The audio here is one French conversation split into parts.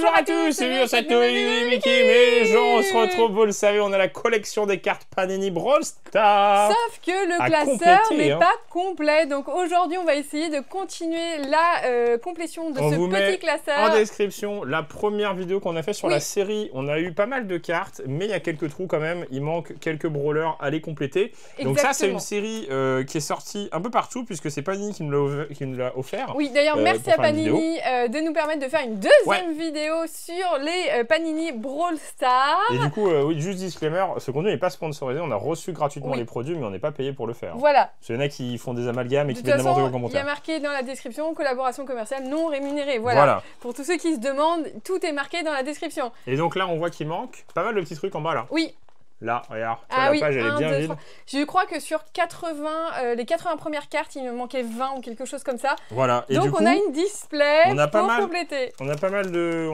Bonjour à tous, c'est cette nouvelle Mickey, mais on se retrouve, vous le savez, on a la collection des cartes Panini Brawl Stars. Sauf que le classeur n'est pas complet, donc aujourd'hui on va essayer de continuer la complétion de ce petit classeur. En description, la première vidéo qu'on a fait sur la série, on a eu pas mal de cartes, mais il y a quelques trous quand même, il manque quelques brawlers à les compléter. Exactement. Donc ça c'est une série qui est sortie un peu partout, puisque c'est Panini qui nous l'a offert. Oui, d'ailleurs merci à Panini de nous permettre de faire une deuxième vidéo sur les Panini Brawl Stars. Et du coup, oui, juste disclaimer, ce contenu n'est pas sponsorisé, on a reçu gratuitement les produits, mais on n'est pas payé pour le faire. Voilà. Parce qu'il y en a qui font des amalgames et qui mettent n'importe quoi en commentaire. Il y a marqué dans la description, collaboration commerciale non rémunérée. Voilà. Pour tous ceux qui se demandent, tout est marqué dans la description. Et donc là, on voit qu'il manque pas mal de petits trucs en bas là. Oui. Là, regarde, la page elle est bien vide. Je crois que sur 80, les 80 premières cartes, il me manquait 20 ou quelque chose comme ça. Voilà. Et donc du coup, on a une display pour compléter. On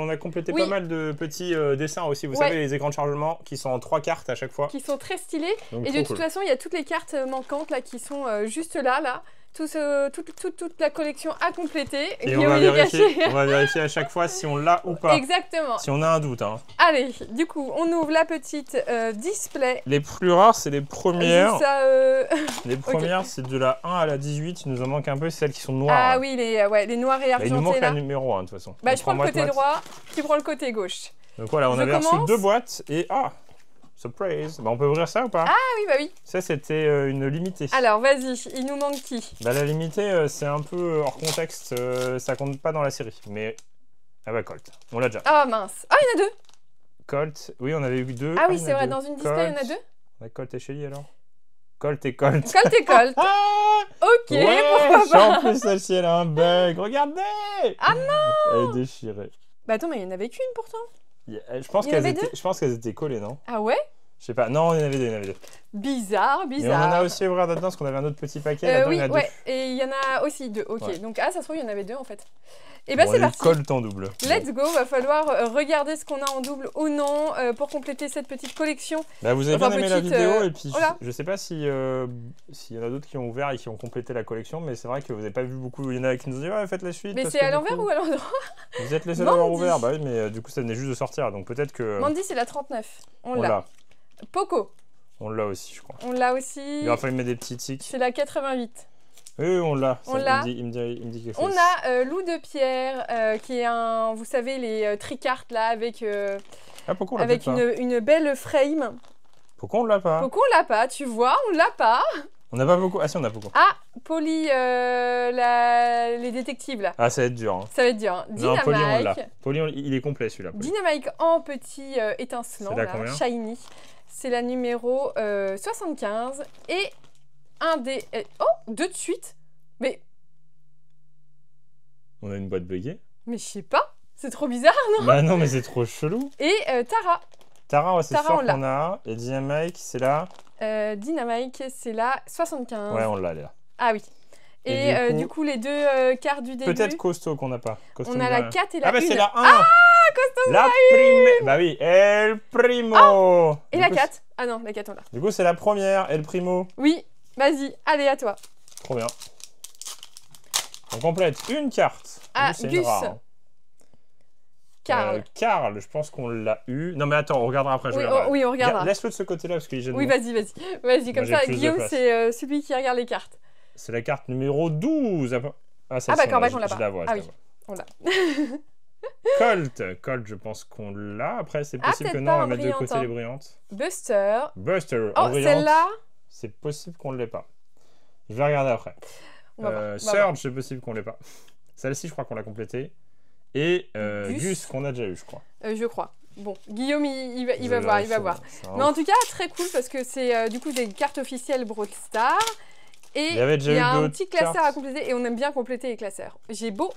a complété pas mal de petits dessins aussi. Vous savez, les écrans de chargement qui sont en 3 cartes à chaque fois. Qui sont très stylés. Donc, et de toute façon, il y a toutes les cartes manquantes là qui sont juste là. Toute la collection à compléter. Et on va vérifier à chaque fois si on l'a ou pas. Exactement. Si on a un doute. Hein. Allez, du coup, on ouvre la petite display. Les plus rares, c'est les premières. Ça, les premières, c'est de la 1 à la 18. Il nous en manque un peu, c'est celles qui sont noires. Ah oui, les noirs et argentés. Il nous manque un numéro, de toute façon. Bah, je prends le côté droit, tu prends le côté gauche. Donc voilà, on avait reçu 2 boîtes et... surprise. Bah, on peut ouvrir ça ou pas? Ah oui, bah oui. Ça, c'était une limitée. Alors, vas-y, il nous manque qui? Bah, la limitée, c'est un peu hors contexte. Ça compte pas dans la série. Mais... Ah bah, Colt. On l'a déjà. Ah mince. Ah, il y en a 2. Colt. Oui, on avait eu 2. Ah oui, c'est vrai, dans une display, il y en a 2. On a Colt et Shelly, alors? Colt et Colt. Colt et Colt. Ok, pourquoi pas. En plus, celle-ci, elle a un bug. Regardez. Ah non. Elle est déchirée. Bah attends, mais il y en avait qu'une pourtant. Je pense qu'elles étaient collées, non? Ah ouais? Je sais pas. Non, il y en avait 2, Bizarre. Mais on en a aussi ouvert là-dedans parce qu'on avait un autre petit paquet. Là-dedans, il y en a 2. Et il y en a aussi 2. Ok, donc ça se trouve, il y en avait 2 en fait. Et bah c'est parti. Colt en double. Let's go, va falloir regarder ce qu'on a en double ou non pour compléter cette petite collection. Bah vous avez bien aimé la vidéo et puis je sais pas si s'il y en a d'autres qui ont ouvert et qui ont complété la collection, mais c'est vrai que vous n'avez pas vu beaucoup. Il y en a qui nous ont dit ouais, faites la suite. Mais c'est à l'envers ou à l'endroit? Vous êtes les seuls à avoir ouvert, bah oui, mais du coup ça venait juste de sortir, donc peut-être que. Mandy c'est la 39, on l'a. Poco. On l'a aussi, je crois. On l'a aussi. Il va falloir mettre des petits tics. C'est la 88. Oui, on l'a. On l'a. Il me dit quelque chose. On a Loup de Pierre, qui est un, vous savez, les tricartes là, avec, avec une belle frame. Pourquoi on l'a pas? Pourquoi on l'a pas? Tu vois, on l'a pas. On n'a pas beaucoup. Ah si, on a beaucoup. Ah, Polly, les détectives là. Ah, ça va être dur. Hein. Ça va être dur. Hein. Dynamite. Non, Polly, on l'a. Polly, il est complet celui-là. Dynamite en petit étincelant, là, shiny. C'est la numéro 75. Et un des... Oh, 2 de suite. Mais... On a une boîte buggée. Mais je sais pas. C'est trop bizarre, non? Bah non, mais c'est trop chelou. Et Tara. Tara, c'est sûr qu'on a. Et Dynamite, c'est là. Dynamite, c'est la 75. Ouais, on l'a, elle est là. Ah oui. Et du coup, les 2 cartes du début. Peut-être Costaud qu'on n'a pas. On a la 4 et la 1. Ah bah c'est la 1. Ah, Costaud, la prime. Bah oui, El Primo. Et la 4. Ah non, la 4 on l'a. Du coup, c'est la première, El Primo. Oui, vas-y, allez, à toi. Trop bien. On complète une carte. Ah, Gus. Carl. Carl, je pense qu'on l'a eu. Non mais attends, on regardera après. Oui, on regardera. Laisse-le de ce côté-là parce qu'il gêne. Oui, vas-y, comme ça, Guillaume, c'est celui qui regarde les cartes. C'est la carte numéro 12. Ah bah Corbac, on l'a pas. Je la vois, ah oui, on l'a. Colt, je pense qu'on l'a. Après, c'est possible que non, on va mettre de côté les brillantes. Buster. Oh, celle-là. C'est possible qu'on ne l'ait pas. Je vais regarder après. Surge, c'est possible qu'on ne l'ait pas. Celle-ci, je crois qu'on l'a complétée. Et Gus, qu'on a déjà eu, je crois. Je crois. Bon, Guillaume, il va voir. Mais en tout cas, très cool parce que c'est du coup des cartes officielles Brawl Stars. Et il y a un petit classeur à compléter et on aime bien compléter les classeurs. J'ai beau.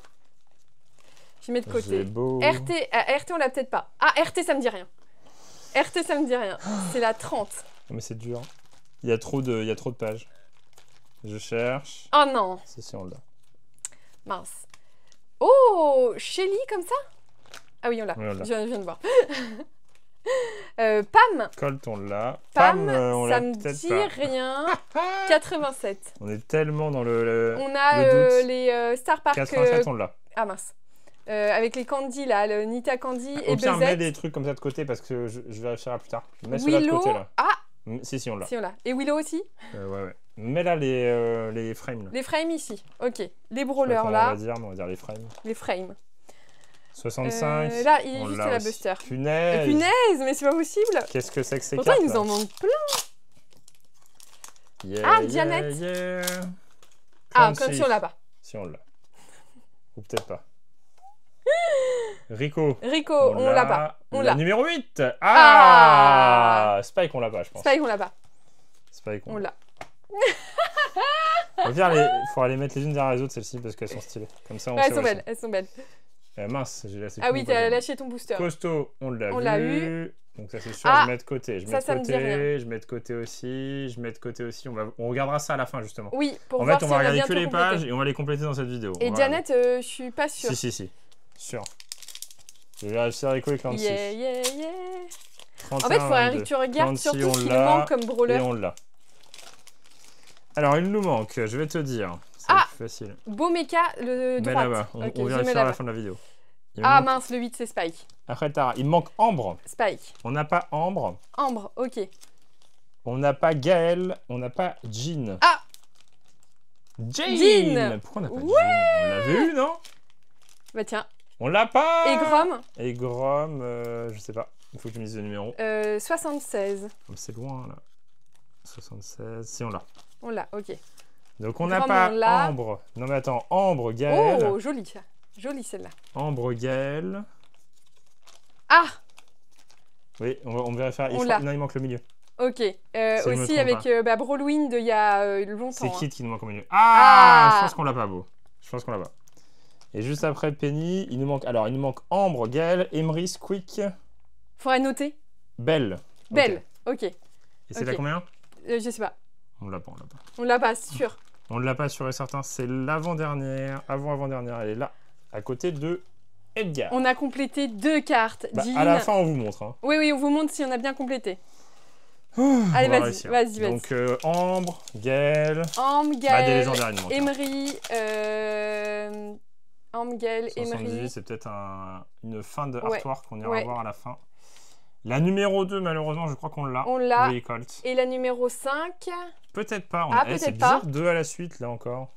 Je mets de côté. RT, on l'a peut-être pas. Ah, RT, ça me dit rien. RT, ça me dit rien. C'est la 30. Mais c'est dur. Il y a trop de pages. Je cherche. Oh non. Si, on l'a. Mince. Oh, Shelly comme ça? Ah oui, on l'a. Oui, je viens de voir. Pam. Colt, on l'a. Pam, ça me dit rien. 87. On est tellement dans le on a doute. les Star Park. 87, on l'a. Ah mince. Avec les candies là, le Nita Candy et Tiens, Buzzette. mets des trucs comme ça de côté parce que je vérifierai plus tard. Mets ceux-là de côté là. Ah si, on l'a. Si, on l'a. Et Willow aussi ouais. Mets là les frames. Là. Les frames ici, ok. Les brawlers là. On va dire les frames. Les frames. 65. Là, il est juste à la Buster. Punaise. Punaise, mais c'est pas possible. Qu'est-ce que c'est que ces cartes? Pourtant, il nous là en manque plein. Janet. Comme si on l'a pas. Si on l'a. Ou peut-être pas. Rico, on l'a pas. La numéro 8. Spike, on l'a pas, je pense. Spike, on l'a pas. Spike, on l'a. Il faudra les mettre les unes derrière les autres, celles-ci, parce qu'elles sont stylées. Comme ça, on sait elles sont belles. Mince, j'ai laissé. Ah oui, t'as lâché ton booster. Costaud, on l'a vu. Donc ça, c'est sûr, je mets de côté. Je mets de côté aussi. On regardera ça à la fin, justement. Oui, pour voir si on va regarder que les pages et on va les compléter dans cette vidéo. Et Janet, je suis pas sûre. Si. Sûr. Je vais vérifier Rico et Clancy. 31, en fait, il faudrait que tu regardes surtout ce qui nous manque comme brawler. Et on l'a. Alors, il nous manque, je vais te dire. C'est plus facile. Beau mecha, le droite. Là-bas, on vérifiera à la fin de la vidéo. Mince, le 8, c'est Spike. Après, Tara, il manque Ambre. Spike. On n'a pas Ambre. Ambre, ok. On n'a pas Gaël. On n'a pas Jean. Jean. Pourquoi on n'a pas Jean? On l'a vu, non? Bah tiens. On l'a pas. Et Grom, je sais pas. Il faut que tu me dises le numéro. 76. C'est loin, là. 76. Si, on l'a. On l'a, ok. Donc, on n'a pas Ambre. Non, mais attends. Ambre, Gaël. Oh, joli, ça. Jolie, celle-là. Ambre, Gaël. Oui, on vérifie. Non, il manque le milieu. Ok. Aussi avec Brawlwind il y a longtemps. C'est Kit qui nous manque au milieu. Je pense qu'on l'a pas, beau. Et juste après Penny, il nous manque Ambre, Gaël, Emery, Squeak. Faudrait noter. Belle. Ok. Et c'est là combien? Je sais pas. On l'a pas. On l'a pas, sûr. On ne l'a pas sûr et certain. C'est l'avant-dernière. Avant-avant-dernière. Elle est là, à côté de Edgar. On a complété 2 cartes. À la fin, on vous montre. Hein. Oui, on vous montre si on a bien complété. Allez, vas-y. Donc, Ambre, Gaël. Des légendaires, il nous manque. Emery. Ambre, Gaël, Emery. C'est peut-être une fin de artwork qu'on ira voir à la fin. La numéro 2, malheureusement, je crois qu'on l'a. On l'a. Oui, Colt. Et la numéro 5. Peut-être pas. C'est bizarre, 2 à la suite, là encore.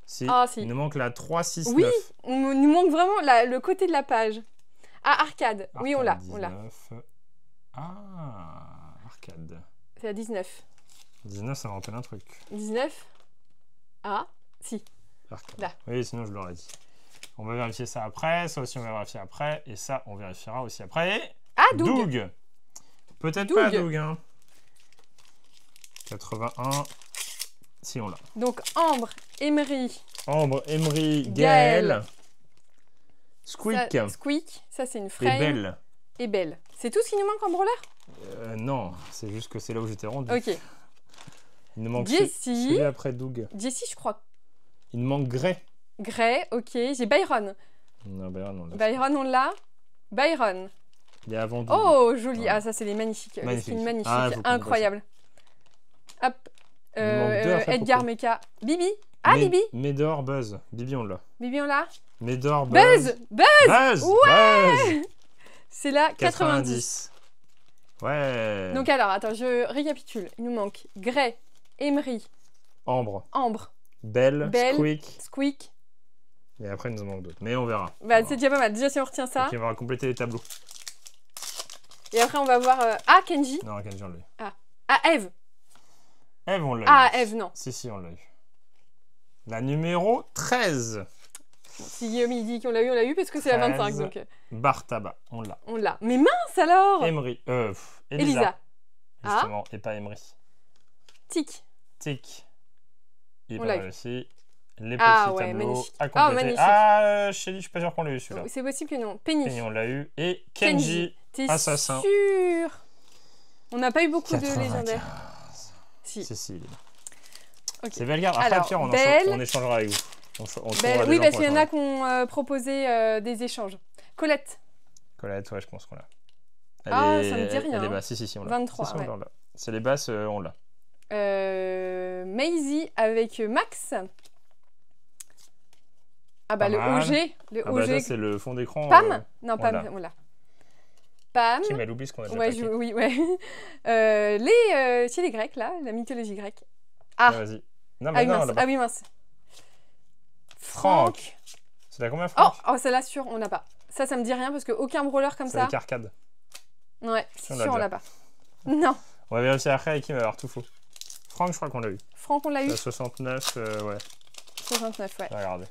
Si. Il nous manque la 3, 6, 9. Oui, il nous manque vraiment le côté de la page. Arcade. Oui, on l'a. 19. Arcade. C'est la 19. 19, ça me rappelle un truc. 19. Si. Arcade. Là. Oui, sinon je l'aurais dit. On va vérifier ça après. Ça aussi, on va vérifier après. Et ça, on vérifiera aussi après. Doug. Peut-être pas Doug. Hein. 81. Si, on l'a. Donc, Ambre, Emery, Gaël. Squeak. Ça c'est une frame. Et Belle. C'est tout ce qui nous manque en brawler? Non, c'est juste que c'est là où j'étais rendu. Ok. Il nous manque Jessie. celui après Doug. Jessie, je crois. Il nous manque Gray. Ok. J'ai Byron. Non, Byron, on l'a. Byron. Il est avant Doug. Oh, joli. Ça c'est les magnifiques. Magnifique. Incroyable. Hop. Edgar Mecha. Bibi. Bibi. Médor, Buzz. Bibi, on l'a. Médor, Buzz. Ouais. C'est là 90. Ouais. Donc alors, attends, je récapitule. Il nous manque Gray, Emery, Ambre, Belle, Squeak. Et après, il nous en manque d'autres. Mais on verra. C'est déjà pas mal. Déjà, si on retient ça. Ok, on va compléter les tableaux. Et après, on va voir... Kenji. Non, Kenji, on l'a eu. Eve. Eve, on l'a eu. Eve, non. Si, on l'a eu. La numéro 13. Si Guillaume il dit qu'on l'a eu, parce que c'est la 25. Donc... Bartaba, on l'a. Mais mince alors. Emery. Elisa. Justement, et pas Emery. Tic. Il est pas mal aussi. Les petits tableaux magnifique. à compléter. Shelly, je suis pas sûr qu'on l'a eu celui-là. C'est possible que non. Penny, on l'a eu. Et Kenji. T'es assassin. sûr? On n'a pas eu beaucoup 95. de légendaires. Si. Okay. C'est Bellegarde. Après, alors, Pierre, on échangera avec vous. Oui, parce qu'il y en a qui ont proposé des échanges. Colette, ouais, je pense qu'on l'a. Ça me dit rien. Elle est basse. Si, on l'a. 23, si, on l'a. C'est les basses, on l'a. Maisie avec Max. Ah bah le OG. Le OG. Bah ça, c'est le fond d'écran. Pam non, Pam, voilà. Pam. Kim, elle oublie ce qu'on a déjà ouais, oui, ouais. Chez les Grecs, là, la mythologie grecque. Ah, vas-y. Non, mais non, ah oui, mince. Franck. C'est là combien, Franck? Oh, celle-là, sûr, on n'a pas. Ça me dit rien parce qu'aucun brawler comme ça. C'est avec arcade. Ouais, c'est sûr, on l'a pas. Non. On va vérifier après avec qui va avoir tout faux. Franck, je crois qu'on l'a eu. Franck, on l'a eu. 69, ouais. 69, ouais. Regardez.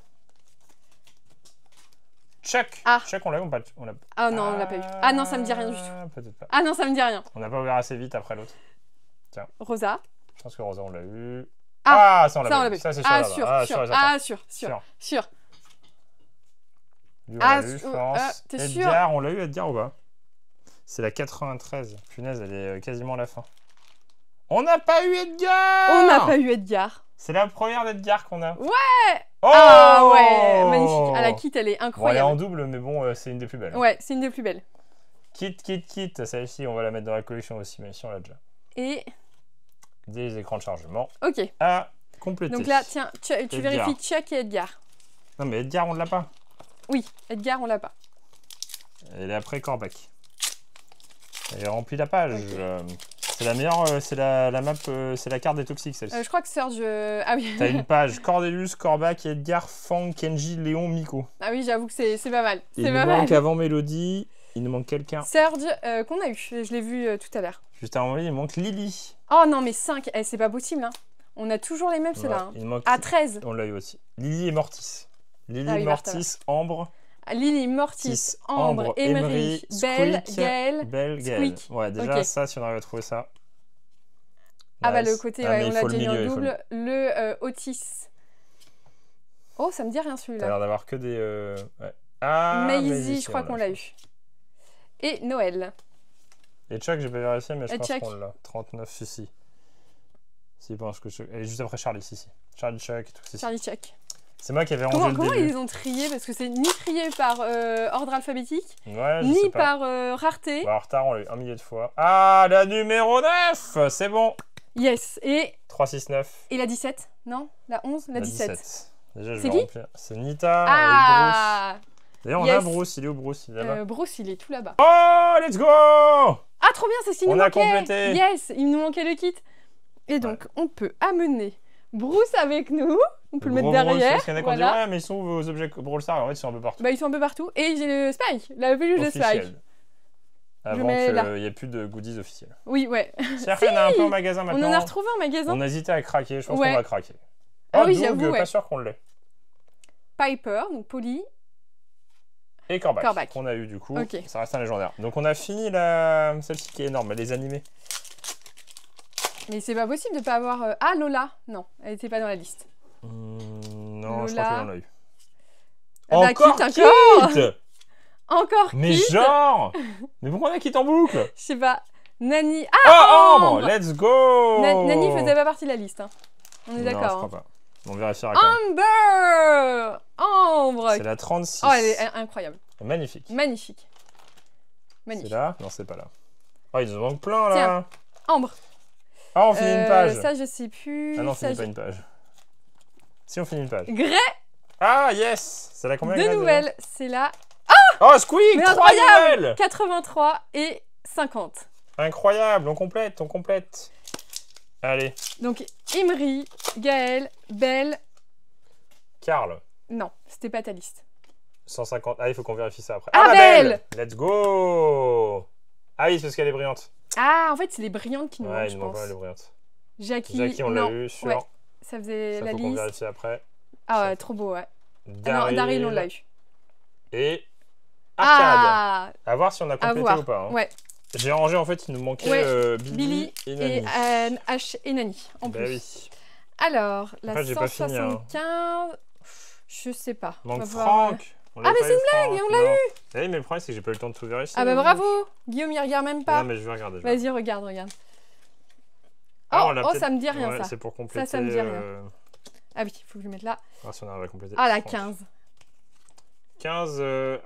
Chuck. Chuck, on l'a eu ou pas? Ah non, on l'a pas eu. Ah non, ça me dit rien du tout. Peut-être pas. Ah non, ça me dit rien. On n'a pas ouvert assez vite après l'autre. Tiens. Rosa. Je pense que Rosa, on l'a eu. Ah, ça, on l'a eu. Ça, c'est sûr. Ah, sûr. Lui, on l'a eu, France. T'es sûr? Edgar, on l'a eu, Edgar ou pas? C'est la 93. Punaise, elle est quasiment à la fin. On n'a pas eu Edgar! On n'a pas eu Edgar. C'est la première d'Edgar qu'on a. Ouais! Oh! Ah ouais, magnifique. Ah, la kit, elle est incroyable. Bon, elle est en double, mais bon, c'est une des plus belles. Ouais, c'est une des plus belles. Kit. Celle-ci, on va la mettre dans la collection aussi, même si on l'a déjà. Et des écrans de chargement. Ok. À compléter. Donc là, tiens, tu vérifies Chuck et Edgar. Non, mais Edgar, on ne l'a pas. Oui, Edgar, on l'a pas. Elle est après Corbac. Elle remplit la page. Okay. C'est la meilleure, c'est la map, c'est la carte des toxiques celle-ci. Je crois que Serge... Ah oui. T'as une page Cordelius, Corbac, Edgar, Fang, Kenji, Léon, Miko. Ah oui, j'avoue que c'est pas mal. Il nous manque avant Mélodie, il nous manque quelqu'un. Serge, qu'on a eu, je l'ai vu tout à l'heure. Juste avant lui, il manque Lily. Oh non, mais 5, c'est pas possible. Hein. On a toujours les mêmes, ceux-là. Hein. Il manque... À 13. On l'a eu aussi. Lily et Mortis. Lily, Mortis, Ambre. Lily, Mortis, Ambre, Emery, Belle, Gaël, Squeak. Ouais, déjà, ça, si on arrive à trouver ça. Ah bah le côté, ouais, on l'a déjà mis en double. Le Otis. Oh, ça me dit rien celui-là. T'as l'air d'avoir que des... Ouais. Ah, Maisie, je crois qu'on l'a eu. Et Noël. Et Chuck, j'ai pas vérifié, mais je pense qu'on l'a. 39, si. Si, pense que Chuck... Elle est juste après Charlie, si. Charlie, Chuck et tout. Charlie, Chuck. C'est moi qui avais rangé le début. Comment ils les ont triés? Parce que c'est ni trié par ordre alphabétique, ouais, ni par rareté. Bah, en retard, on l'a eu 1 millier de fois. Ah, la numéro 9! C'est bon! Yes, et... 369. Et la 17? Non? La 11? La 17. Déjà, je vais remplir. C'est Nita et Bruce. D'ailleurs, on a Bruce. Il est où, Bruce? Il est là-bas. Bruce, il est tout là-bas. Oh, let's go! Ah, trop bien, c'est ce qu'il nous manquait. On a complété. Yes, il nous manquait le kit. Et donc, on peut amener Bruce avec nous. On peut le mettre derrière. Parce qu'il y en a qui ont dit, ouais, mais ils sont où vos objets Brawl Stars? En fait, ils sont un peu partout. Bah, ils sont un peu partout. Et j'ai le Spike, la peluche de Spike. Avant qu'il n'y ait plus de goodies officiels. Oui, ouais. C'est-à-dire qu'on a un peu en magasin maintenant. On en a retrouvé en magasin. On a hésité à craquer. Je pense qu'on va craquer. Ah oui, j'avoue. Pas sûr qu'on l'ait. Piper, donc Polly. Et Corbac. Qu'on a eu du coup. Okay. Ça reste un légendaire. Donc on a fini celle-ci qui est énorme, les animés. Mais c'est pas possible de pas avoir. Ah, Lola. Non, elle était pas dans la liste. Non, Lola. Je crois qu'on l'a eu. Encore Encore Mais genre Mais pourquoi on a quitté en boucle? Je sais pas. Nani. Ah, Ambre. Let's go. Nani faisait pas partie de la liste. Hein. On est d'accord. Non, je crois pas. On vérifiera quand même. Ambre. C'est la 36. Oh, elle est incroyable. Magnifique. Magnifique. C'est là? Non, c'est pas là. Oh, il nous manque plein là. Tiens, Ambre. Ah, on finit une page. Ça, je sais plus. Ah non, on finit pas une page. Si, on finit une page. Grey. Ah, yes. C'est la combien? 2 nouvelles. C'est là. Oh, Squeak. 3 nouvelles. 83 et 50. Incroyable. On complète. Allez. Donc, Emery, Gaël, Belle. Carl. Non, c'était pas ta liste. 150. Ah, il faut qu'on vérifie ça après. Ah, Belle. Let's go. Ah oui, c'est parce qu'elle est brillante. Ah, en fait, c'est les brillantes qui nous manquent, je pense. Ouais, il nous manque pas les brillantes. Jackie, on l'a eu, sûr. Ouais. Ça faisait la liste. Ça faut qu'on vérifie après. Ah ouais, trop beau, ouais. Daryl, on l'a eu. Et Arcade. À voir si on a complété ou pas. Hein. Ouais. J'ai rangé, en fait, il nous manquait Billy et Nani. Et H et Nani, en plus. Oui. Alors, la 175, je sais pas. Manque Franck. Ah, mais c'est une blague, on l'a eu. Oui, mais le problème, c'est que j'ai pas eu le temps de tout vérifier. Ah bah bravo. Guillaume, il regarde même pas. Non, mais je vais regarder. Vas-y, regarde. Oh, ça me dit rien, ça. C'est pour compléter. Ça me dit rien. Ah oui, il faut que je le mette là. Ah, si on arrive à compléter. Ah, la 15. 15...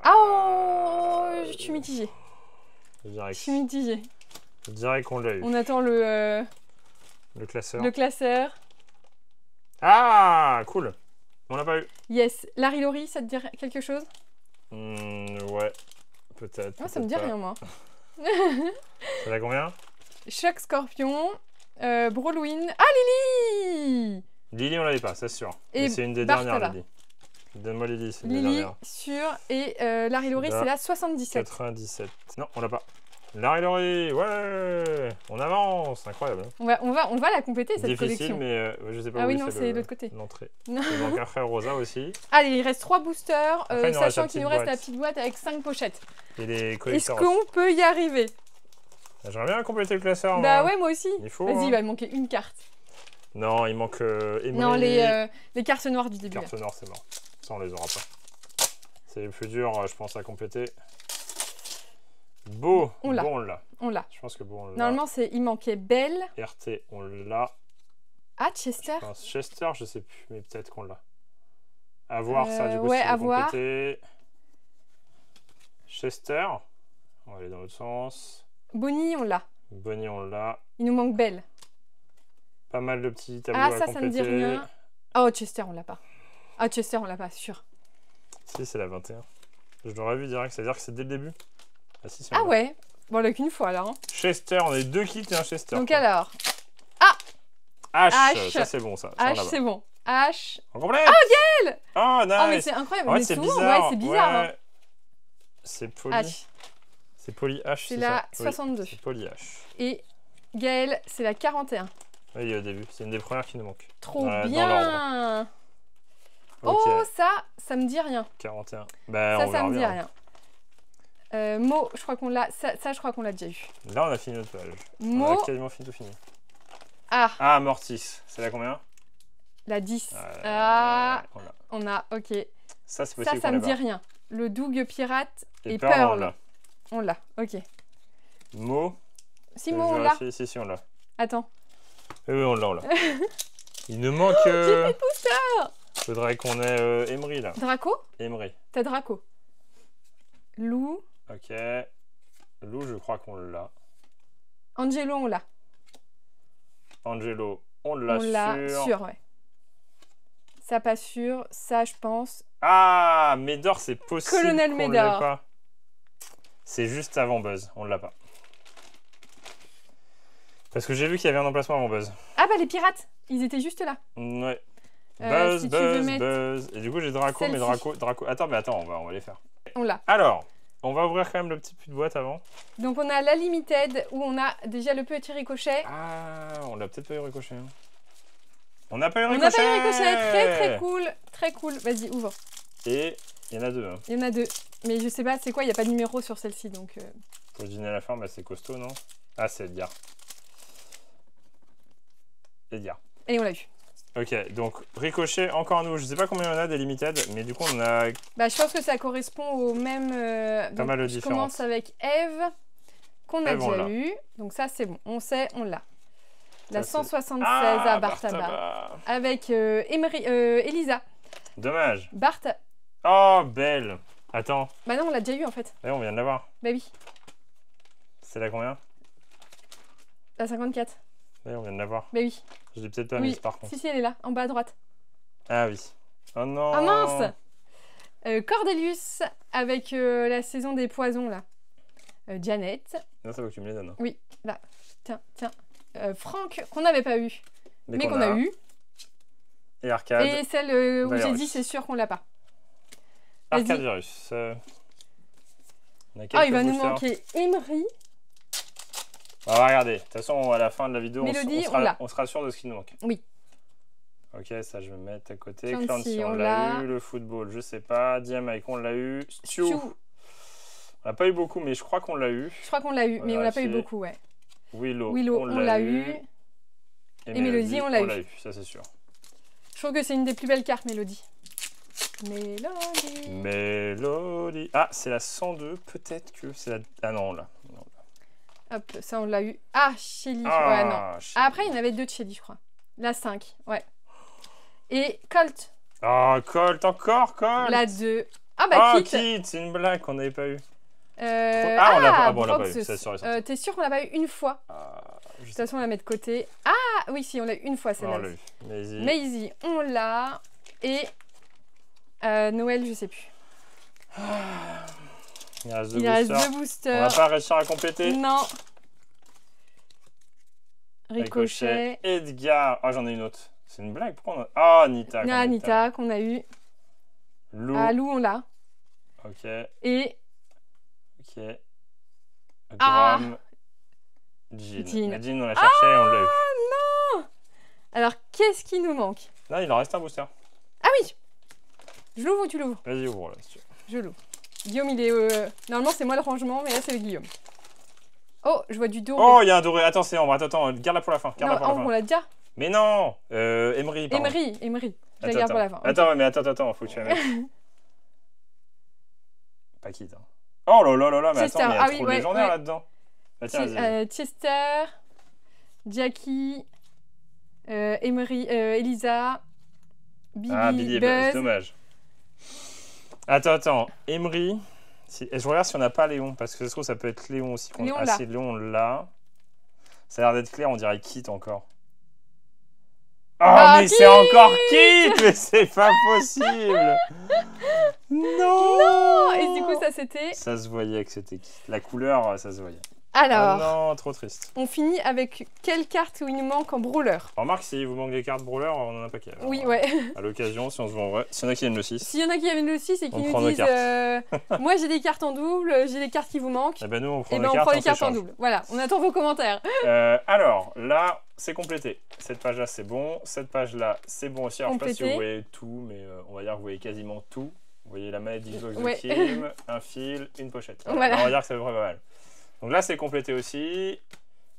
Oh, je suis mitigée. Je suis mitigée. Je dirais qu'on l'a eu. On attend le classeur. Le classeur. Ah, cool. On l'a pas eu. Yes. Larry Laurie, ça te dit quelque chose? Ouais, peut-être. Ça me dit rien, moi. Ça a combien? Choc Scorpion, Brawlwin. Ah, Lily! Lily, on l'avait pas, c'est sûr. Et c'est une des dernières, Lily. Donne-moi Lily, c'est une des dernières. Sûr. Et Larry Laurie, c'est la 77. 97. Non, on l'a pas. Larry Laurie, ouais, on avance, incroyable. On va la compléter, cette collection. Difficile, mais je sais pas où oui, non, c'est de l'autre côté. L'entrée. Il manque un frère Rosa aussi. Allez, il reste 3 boosters, Après, sachant qu'il nous reste la petite boîte avec 5 pochettes. Et les collecteurs. Est-ce qu'on peut y arriver? J'aimerais bien compléter le classeur. Bah ouais, moi aussi. Il faut. Vas-y, il va me manquer une carte. Non, il manque Emery. Non, les cartes noires du début. Les cartes noires, c'est mort. Ça, on les aura pas. C'est le plus dur, je pense, à compléter. Beau, on l'a. On l'a. Je pense que Beau, on l'a. Normalement, il manquait Belle. RT, on l'a. Ah, Chester. Chester, je sais plus, mais peut-être qu'on l'a. À voir ça, du coup, ouais, si à voir. Compléter. Chester. On va aller dans l'autre sens. Bonnie, on l'a. Bonnie, on l'a. Il nous manque Belle. Pas mal de petits tableaux à compléter. Ça me dit rien. Oh, Chester, on l'a pas. Ah, Chester, on l'a pas, sûr. Si, c'est la 21. Je l'aurais vu direct, c'est-à-dire que c'est dès le début. Ah, si, ah ouais. Bon, on l'a qu'une fois alors. Hein. Chester, on a 2 kits et un Chester. Donc alors. Ah H, ça c'est bon ça. H, c'est bon. H. On complète. Oh, Gaël. Oh, nice. Oh, mais c'est incroyable. En fait, c'est bizarre. Ouais, c'est bizarre. Ouais. Hein. C'est Poly. H. C'est Poly H. C'est la 62. Oui, c'est Poly H. Et Gaël, c'est la 41. Oui, au début. C'est une des premières qui nous manque. Trop bien. Okay. Oh, ça me dit rien. 41. Bah, ça me dit rien. Mo, je crois qu'on l'a. Ça, je crois qu'on l'a déjà eu. Là, on a fini notre page. Mo. On a quasiment tout fini. Ah, Mortis. C'est la combien? La 10. On a, ok. Ça, c'est possible. Ça me dit rien. Le Doug Pirate et Pearl. On l'a, ok. Mo. Si, Mo, on l'a. Si, on l'a. Attends. Oui, on l'a. Il nous manque. J'ai plus de booster. Faudrait qu'on ait Emery là. Draco? Emery. T'as Draco. Lou. Ok. Lou, je crois qu'on l'a. Angelo, on l'a. Angelo, on l'a sûr, ouais. Ça, pas sûr. Ça, je pense. Ah, Médor, c'est possible. Colonel Médor. C'est juste avant Buzz, on l'a pas. Parce que j'ai vu qu'il y avait un emplacement avant Buzz. Ah bah les pirates, ils étaient juste là. Ouais. Buzz, si Buzz. Et du coup j'ai Draco, mais Draco. Attends, on va les faire. On l'a. Alors, on va ouvrir quand même le petit puits de boîte avant. Donc on a la Limited où on a déjà le petit ricochet. Ah, on l'a peut-être pas eu ricochet. Hein. On n'a pas eu ricochet. On n'a pas eu ricochet, très cool, très cool. Vas-y, ouvre. Et il y en a 2. Hein. Il y en a 2. Mais je sais pas, c'est quoi, il n'y a pas de numéro sur celle-ci donc. Pour deviner la forme, c'est costaud, non? Ah, c'est Edgar. Edgar. Et on l'a eu. Ok, donc ricochet, encore un nouveau. Je sais pas combien il y en a des limited, mais du coup on a. Bah, je pense que ça correspond au même. Pas mal de différences. Je commence avec Eve, qu'on a déjà eu. Donc ça, c'est bon. On sait, on l'a. La 176 à Bartaba. Avec Elisa. Dommage. Bartaba. Oh, belle. Attends. Bah non, on l'a déjà eu en fait. Ouais, on vient de l'avoir. Bah oui. C'est la combien? La 54. Ouais, on vient de l'avoir. Bah oui. Je l'ai peut-être pas mise par contre. Si, elle est là, en bas à droite. Ah oui. Oh non. Ah mince. Cordelius avec la saison des poisons là. Janet. Non, ça vaut que tu me les donnes. Oui, là. Tiens. Franck, qu'on n'avait pas eu. Mais qu'on a eu. Et Arcade. Et celle où j'ai dit c'est sûr qu'on l'a pas. Arcade Virus. Il va nous manquer Emery. On va regarder. De toute façon, à la fin de la vidéo, Mélodie, on sera sûr de ce qu'il nous manque. Oui. Ok, ça je vais mettre à côté. Clancy, on l'a eu. Le football, je sais pas. Diamike, on l'a eu. Stu. On n'a pas eu beaucoup, mais je crois qu'on l'a eu. Je crois qu'on l'a eu, mais on l'a pas eu beaucoup, ouais. Willow, on l'a eu. Et Mélodie, on l'a eu. Ça c'est sûr. Je trouve que c'est une des plus belles cartes, Mélodie. Mélodie. Ah, c'est la 102. Peut-être que c'est la. Ah non, là. Hop, ça on l'a eu. Ah, Shelly. Ouais, non. Après, il y en avait 2 de Shelly, je crois. La 5, ouais. Et Colt. Ah, Colt, encore Colt. La 2. Ah, bah, Kit, c'est une blague qu'on n'avait pas eu. On l'a pas eu. T'es sûr qu'on l'a pas eu une fois? De toute façon, on la met de côté. Ah, oui, si, on l'a eu une fois, celle-là. On l'a eu. Maisie, on l'a. Et Noël, je sais plus. Il reste deux boosters. On va pas réussir à compléter. Non. Ricochet. Edgar. Ah, j'en ai une autre. C'est une blague. Pourquoi on a... Ah, Nita. Nita qu'on a eu. Lou. Ah, Lou, on l'a. Ok. Et... Ok. Grom. Jean. Jean, on l'a cherché et on l'a eu. Ah, non. Alors, qu'est-ce qui nous manque? Là, il en reste un booster. Ah oui. Je l'ouvre ou tu l'ouvres? Vas-y, ouvre là, si tu veux. Je l'ouvre. Guillaume, il est... Normalement, c'est moi le rangement, mais là, c'est le Guillaume. Oh, je vois du doré. Oh, il y a un doré. Attends, c'est Ambre. Attends, garde-la pour la fin. On l'a déjà. Mais non. Emery, pardon. Emery. Je la garde pour la fin. Attends, mais attends, faut que tu la mettes. Pas quitte. Hein. Oh là là, mais attends, mais il y a trop de légendaires là-dedans. Bah, tiens, Chester, Jackie, Emery, Elisa, Bibi, Billy et Buzz, dommage. Attends, Emery. Je regarde si on n'a pas Léon, parce que ça peut être Léon aussi. Léon c'est Léon là. Ça a l'air d'être clair, on dirait Kit encore. Oh, mais c'est encore Kit. Mais c'est pas possible. Non. Et du coup, ça c'était... Ça se voyait que c'était Kit. La couleur, ça se voyait. Alors, non, trop triste. On finit avec quelle carte où il nous manque en brawler? Remarque, s'il vous manque des cartes brawler, on en a un paquet. Alors, oui, ouais. À l'occasion, si on se voit en vrai. S'il y en a qui aiment le 6. S'il y en a qui aiment le 6 et qui nous disent moi j'ai des cartes en double, j'ai des cartes qui vous manquent. Et ben nous on prend les cartes en double. Voilà, on attend vos commentaires. Alors, là, c'est complété. Cette page-là, c'est bon. Cette page-là, c'est bon aussi. Alors, je sais pas si vous voyez tout, mais on va dire que vous voyez quasiment tout. Vous voyez la manette d'Xbox de Kim, un fil, une pochette. Voilà. On va dire que c'est vraiment pas mal. Donc là, c'est complété aussi.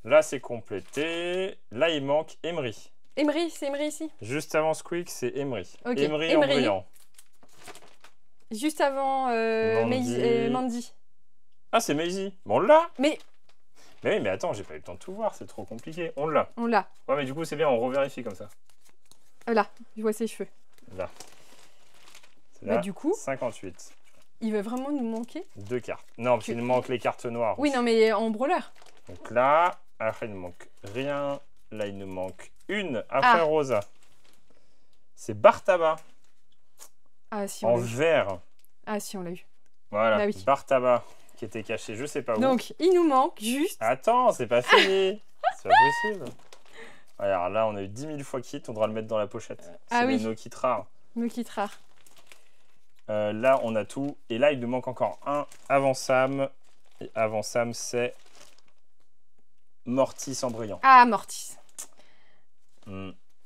Là, c'est complété. Là, il manque Emery. Emery, c'est Emery ici. Juste avant Squeak, c'est Emery. Okay. Emery en brillant. Juste avant Mandy. Ah, c'est Maisie. Bon, on l'a. Mais oui, mais attends, j'ai pas eu le temps de tout voir. C'est trop compliqué. On l'a. Ouais, mais du coup, c'est bien. On revérifie comme ça. Là, je vois ses cheveux. Là. Bah, du coup... 58. Il va vraiment nous manquer 2 cartes. Non, parce qu'il nous manque les cartes noires. Oui, non, mais en brawler. Donc là, après, il ne manque rien. Là, il nous manque une. Après, Rosa. C'est Bartaba. Ah, si, en vert. Ah, si, on l'a eu. Voilà, bah, oui. Bartaba, qui était caché, je sais pas où. Donc, il nous manque juste... Attends, c'est pas fini. C'est pas possible. Alors là, on a eu 10 000 fois kit. On devra le mettre dans la pochette. C'est nos kits rares. Nos kits rares. Là, on a tout. Et là, il nous manque encore un avant Sam. Et avant Sam, c'est Mortis en brillant. Ah, Mortis.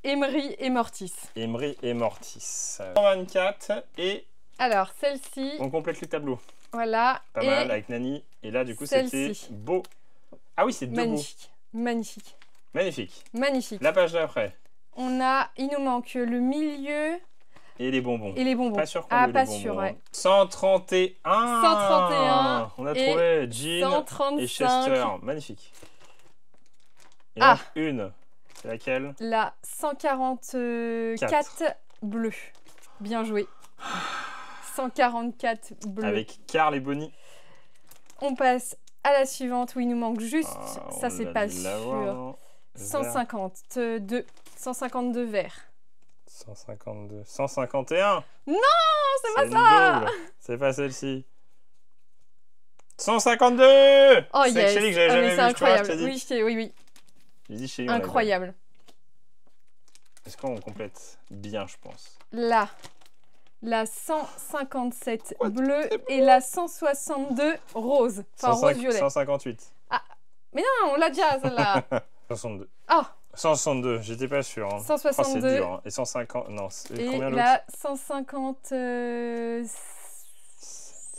Emery et Mortis. Emery et Mortis. 124 et... Alors, celle-ci... On complète les tableaux. Voilà. Pas mal avec Nani. Et là, du coup, c'était beau. Ah oui, c'est deux beaux. Magnifique. Magnifique. Magnifique. La page d'après. Il nous manque le milieu... Et les bonbons. Pas sûr qu'on ait les bonbons. Sûr, ouais. 131. 131. On a trouvé Jean et Chester. Magnifique. Et donc une. C'est laquelle? La 144 bleu. Bien joué. 144 bleu. Avec Carl et Bonnie. On passe à la suivante où il nous manque juste, ça c'est pas sûr, 152. 152 verts. 152. 151. Non, c'est pas ça. C'est pas celle-ci. 152. Oh c'est yes. Chélie que j'avais jamais vu. Incroyable. Oui. J'ai dit Chélie. Incroyable. Est-ce qu'on complète bien, je pense. Là, la 157 bleu et la 162 rose. Enfin, rose-violet. 158. Ah, mais non, on l'a déjà, celle-là. 162. Ah 162, j'étais pas sûr. Hein. 162. Oh, c'est dur. Hein. Et 150. Non, c'est combien l'autre? La 150.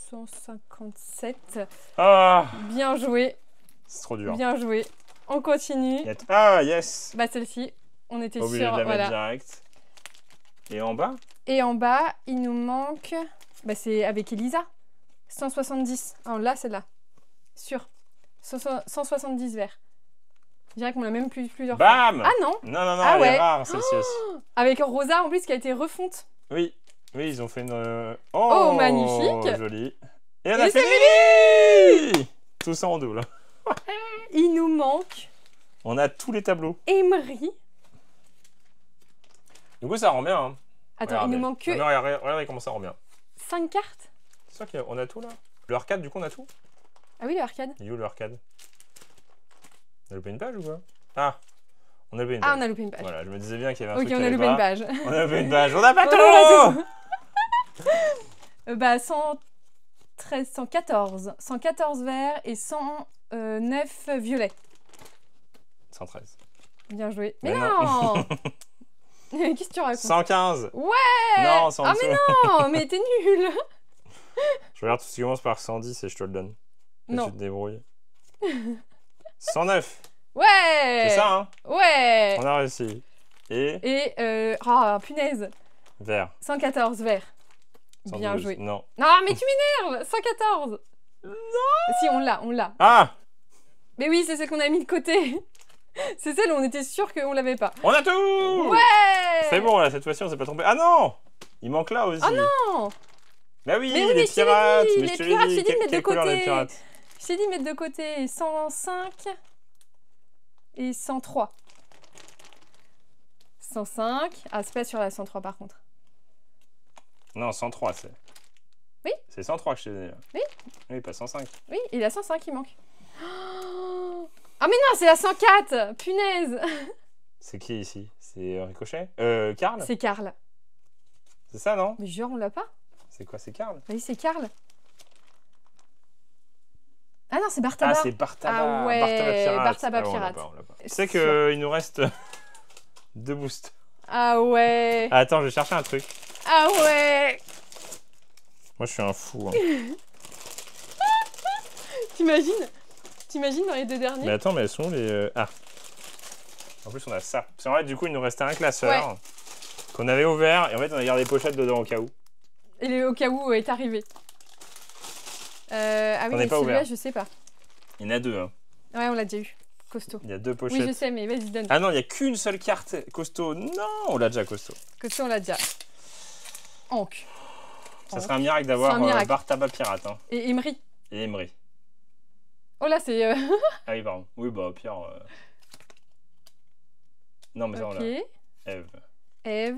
157. Ah. Bien joué. C'est trop dur. Bien joué. On continue. Ah, yes. Bah, celle-ci, on était obligé sûr. De la mettre direct. Et en bas? Et en bas, il nous manque. Bah, c'est avec Elisa. 170. Ah, là, celle-là. Sûr. 170 verts. Je dirais qu'on l'a même plusieurs Bam fois. Ah non. Non, elle est rare, celle-ci aussi. Avec Rosa, en plus, qui a été refonte. Oui, ils ont fait une... Oh, magnifique. Joli. Et on a fini. Tout ça en double. Il nous manque... On a tous les tableaux. Emery. Du coup, ça rend bien. Hein. Attends, regardez. Il nous manque que... Non, regardez comment ça rend bien. 5 cartes? C'est sûr qu'on a tout là. Le arcade, du coup, on a tout. Ah oui, le arcade. Il est où le arcade? On a loupé une page ou quoi? Ah, on a loupé une page. Ah, on a loupé une page. Voilà, je me disais bien qu'il y avait un truc. truc. Ok, on a loupé une page. On a loupé une page. On n'a pas tout. Bah, 113, 114. 114 verts et 109 violets. 113. Bien joué. Mais non. Qu'est-ce que tu racontes? 115. Ouais. Non, 100. Ah mais non, mais t'es nul. Je regarde tout ce qui commence par 110 et je te le donne. Et non. tu te débrouilles. 109. Ouais. C'est ça, hein? Ouais. On a réussi. Et oh, punaise. Vert. 114 vert. 112. Bien joué. Non. Non, mais tu m'énerves. 114. Non. Si, on l'a. Ah. Mais oui, c'est celle qu'on a mis de côté. C'est celle où on était sûr qu'on l'avait pas. On a tout. Ouais. C'est bon, là, cette fois-ci, on s'est pas trompé. Ah non. Il manque là aussi. Ah non. Bah oui, mais les pirates. Les pirates, je t'ai dit de mettre de côté. Pirates. Je t'ai dit de mettre de côté 105 et 103. 105. Ah, c'est pas sur la 103 par contre. Non, 103, c'est. Oui. C'est 103 que je t'ai donné là. Oui. Oui, pas 105. Oui, et la 105 il manque. Ah mais non, c'est la 104. Punaise. C'est qui ici? C'est Ricochet? Karl? C'est Karl. C'est ça, non? Mais genre, on l'a pas? C'est quoi? C'est Karl? Oui, c'est Karl. Ah non, c'est Bartaba. Ah, c'est Bartaba. Ah ouais, Bartaba Pirate. Pirate. Tu sais qu'il nous reste 2 boosts. Ah ouais. Attends, je vais chercher un truc. Ah ouais. Moi, je suis un fou. Hein. T'imagines dans les 2 derniers? Mais attends, mais elles sont les... Ah. En plus, on a ça. Parce qu'en fait, du coup, il nous restait un classeur qu'on avait ouvert. Et en fait, on a gardé les pochettes dedans au cas où. Et le au cas où est arrivé. Ah oui, mais celui-là, je sais pas. Il y en a 2. Hein. Ouais, on l'a déjà eu. Costaud. Il y a 2 pochettes. Oui, je sais, mais vas-y, donne. Ah non, il n'y a qu'une seule carte costaud. Non, on l'a déjà costaud. Costaud, on l'a déjà. Hank. Ça serait un miracle d'avoir Bartaba Pirate. Hein. Et Emery. Et Emery. Oh là, c'est... Ah oui, pardon. Oui, bah, au pire... Non, mais ça, on l'a. Eve.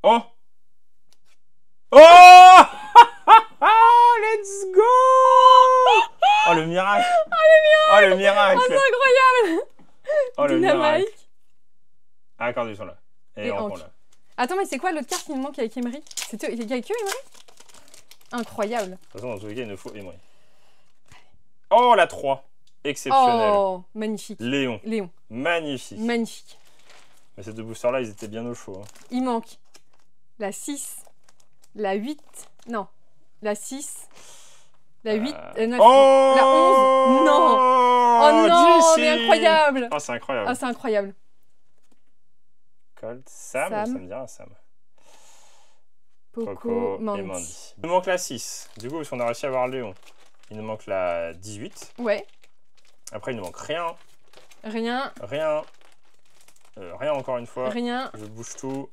Oh. Oh. Let's go. Oh, le miracle. Oh, le miracle. Oh, c'est incroyable. Oh, le miracle. Dynamite. Ah, d'accord, ils sont là. Et encore là. Attends, mais c'est quoi l'autre carte qui nous manque avec Emery? Il y a que Emery? Incroyable. De toute façon, dans tous les cas, il nous faut Emery. Oh, la 3. Exceptionnel. Oh, magnifique. Léon. Magnifique. Magnifique. Mais ces 2 boosters-là, ils étaient bien au chaud. Hein. Il manque la 6, la 8, non, la 6, la 8, 9, oh la 11, non. Oh non, mais incroyable. Oh, c'est incroyable. Ah, c'est incroyable. Colt, Sam, ça me dit rien, Sam. Poco, et Mandy. Il nous manque la 6. Du coup, parce qu'on a réussi à avoir Léon, il nous manque la 18. Ouais. Après, il nous manque rien. Rien. Rien encore une fois. Rien. Je bouge tout.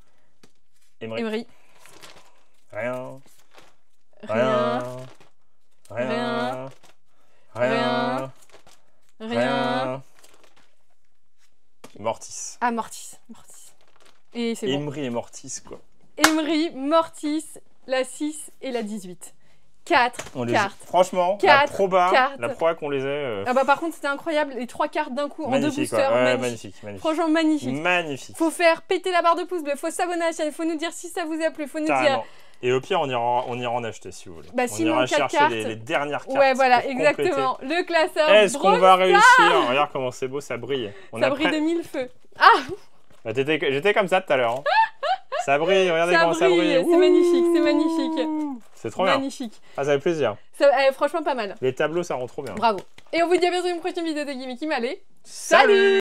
Emery. Rien. Mortis. Ah, Mortis. Et c'est bon. Emery et Mortis, quoi. Emery, Mortis, la 6 et la 18. 4 cartes. Franchement, la proba qu'on les ait... Ah bah par contre, c'était incroyable. Les 3 cartes d'un coup en 2 boosters. Ouais, magnifique. Franchement, magnifique. Faut faire péter la barre de pouce bleu. Faut s'abonner à la chaîne. Faut nous dire si ça vous a plu. Faut nous dire... Et au pire, on ira en acheter si vous voulez. Bah, on ira chercher les dernières cartes. Ouais, voilà, exactement. Le classeur. Est-ce qu'on va réussir? Regarde comment c'est beau, ça brille. Ça brille de 1000 feux. Ah bah, j'étais comme ça tout à l'heure. Hein. Ça brille, regardez comment ça brille. C'est magnifique. C'est trop bien. Magnifique. Ah, ça fait plaisir. Franchement, pas mal. Les tableaux, ça rend trop bien. Bravo. Et on vous dit à bientôt dans une prochaine vidéo de Gimmicky Allez, salut!